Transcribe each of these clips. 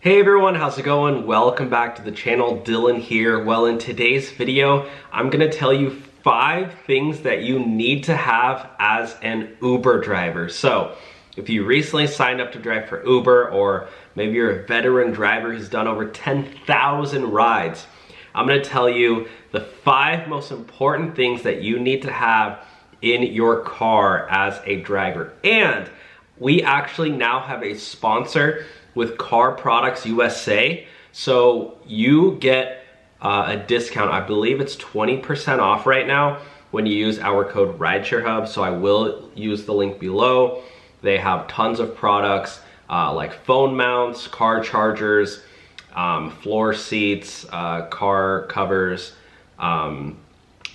Hey everyone, how's it going? Welcome back to the channel. Dylan here. Well, in today's video, I'm gonna tell you 5 things that you need to have as an Uber driver. So, if you recently signed up to drive for Uber, or maybe you're a veteran driver who's done over 10,000 rides, I'm gonna tell you the 5 most important things that you need to have in your car as a driver. And we actually now have a sponsor with Car Products USA, so you get a discount. I believe it's 20% off right now when you use our code RideshareHub, so I will use the link below. They have tons of products like phone mounts, car chargers, floor seats, car covers,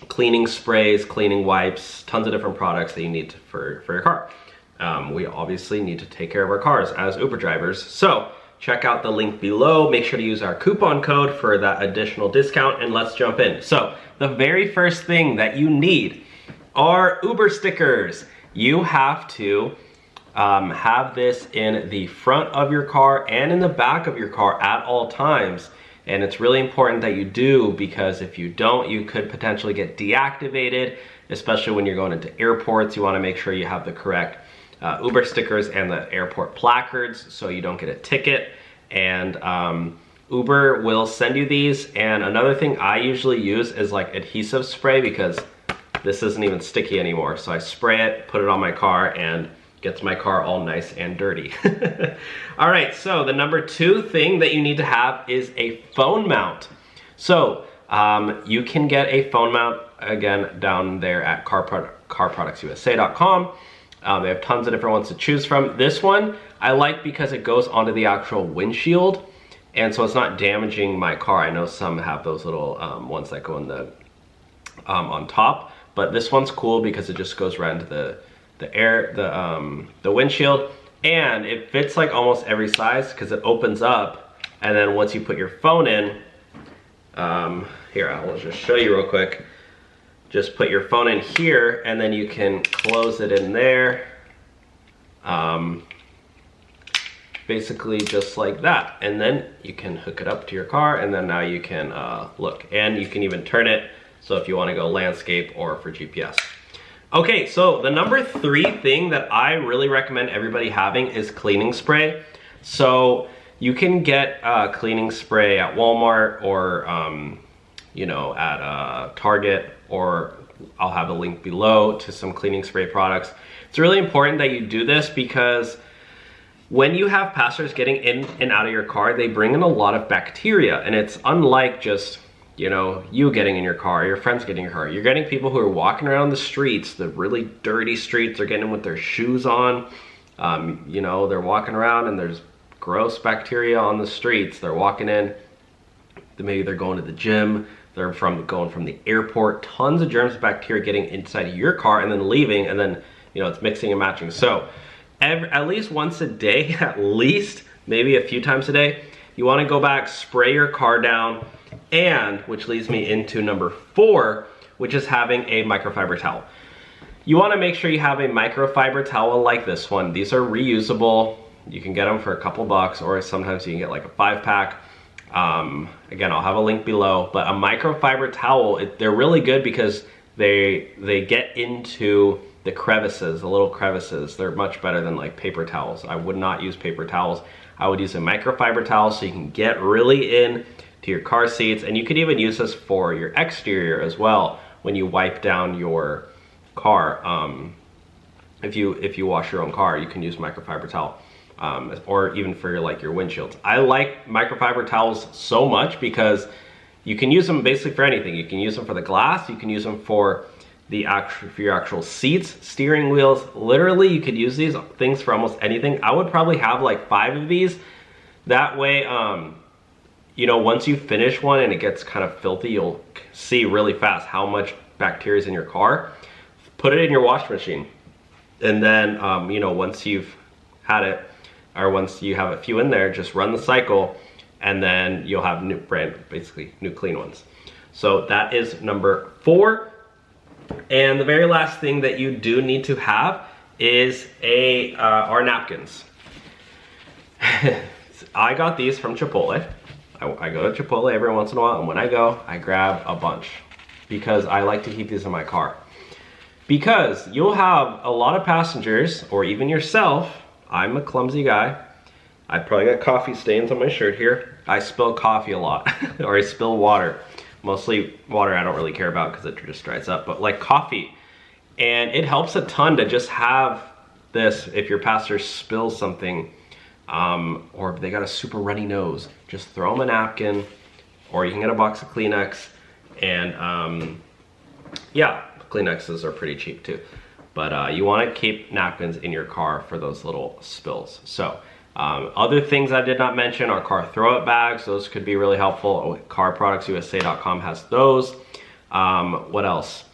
cleaning sprays, cleaning wipes, tons of different products that you need for your car. We obviously need to take care of our cars as Uber drivers. So check out the link below. Make sure to use our coupon code for that additional discount, and let's jump in. So the very first thing that you need are Uber stickers. You have to have this in the front of your car and in the back of your car at all times. And it's really important that you do, because if you don't, you could potentially get deactivated, especially when you're going into airports. You want to make sure you have the correct Uber stickers and the airport placards so you don't get a ticket. And Uber will send you these. And another thing I usually use is like adhesive spray, because this isn't even sticky anymore. So I spray it, put it on my car, and gets my car all nice and dirty. All right, so the number 2 thing that you need to have is a phone mount. So you can get a phone mount, again, down there at carproductsusa.com. They have tons of different ones to choose from. This one I like because it goes onto the actual windshield, and so it's not damaging my car. I know some have those little ones that go in the on top, but this one's cool because it just goes right into the windshield, and it fits like almost every size because it opens up, and then once you put your phone in, here, I'll just show you real quick. Just put your phone in here, and then you can close it in there. Basically just like that. And then you can hook it up to your car, and then now you can look. And you can even turn it, so if you want to go landscape or for GPS. Okay, so the number 3 thing that I really recommend everybody having is cleaning spray. So you can get cleaning spray at Walmart, or you know, at Target, or I'll have a link below to some cleaning spray products. It's really important that you do this, because when you have passengers getting in and out of your car, they bring in a lot of bacteria, and it's unlike just, you know, you getting in your car, your friends getting in your car. You're getting people who are walking around the streets, the really dirty streets. They're getting in with their shoes on. You know, they're walking around and there's gross bacteria on the streets. They're walking in, maybe they're going to the gym. They're going from the airport. Tons of germs and bacteria getting inside of your car and then leaving, and then, you know, it's mixing and matching. So at least once a day, at least maybe a few times a day, you want to go back, spray your car down, and which leads me into number 4, which is having a microfiber towel. You want to make sure you have a microfiber towel like this one. These are reusable. You can get them for a couple bucks, or sometimes you can get like a 5-pack. Again, I'll have a link below, but a microfiber towel, they're really good because they get into the crevices, the little crevices. They're much better than like paper towels. I would not use paper towels. I would use a microfiber towel so you can get really in to your car seats, and you could even use this for your exterior as well when you wipe down your car. If you wash your own car, you can use microfiber towel. Or even for your windshields. I like microfiber towels so much because you can use them basically for anything. You can use them for the glass, you can use them for your actual seats, steering wheels. Literally, you could use these things for almost anything. I would probably have like 5 of these. That way, you know, once you finish one and it gets kind of filthy, you'll see really fast how much bacteria is in your car. Put it in your washing machine, and then you know, once you've had it, or once you have a few in there, just run the cycle, and then you'll have basically new clean ones. So that is number 4. And the very last thing that you do need to have is our napkins. I got these from Chipotle. I go to Chipotle every once in a while, and when I go, I grab a bunch because I like to keep these in my car. Because you'll have a lot of passengers, or even yourself. I'm a clumsy guy. I probably got coffee stains on my shirt here. I spill coffee a lot, or I spill water. Mostly water I don't really care about because it just dries up, but like coffee. And it helps a ton to just have this if your passenger spills something, or if they got a super runny nose, just throw them a napkin, or you can get a box of Kleenex. And yeah, Kleenexes are pretty cheap too. But you want to keep napkins in your car for those little spills. So other things I did not mention are car throw-up bags. Those could be really helpful. CarProductsUSA.com has those. What else?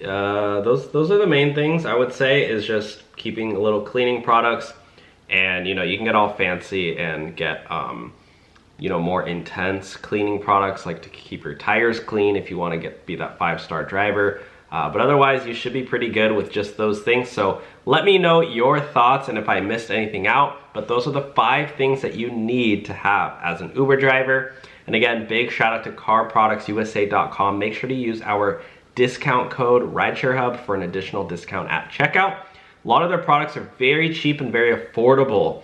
Those are the main things I would say, is just keeping a little cleaning products. And you know, you can get all fancy and get you know, more intense cleaning products, like to keep your tires clean if you want to be that 5-star driver. But otherwise, you should be pretty good with just those things. So let me know your thoughts and if I missed anything out. But those are the 5 things that you need to have as an Uber driver. And again, big shout out to CarProductsUSA.com. Make sure to use our discount code RideshareHub for an additional discount at checkout. A lot of their products are very cheap and very affordable,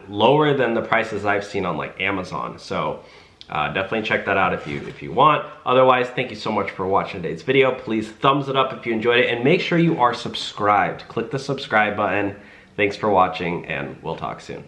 lower than the prices I've seen on like Amazon. So definitely check that out if you want. Otherwise, thank you so much for watching today's video. Please thumbs it up if you enjoyed it, and make sure you are subscribed. Click the subscribe button. Thanks for watching, and we'll talk soon.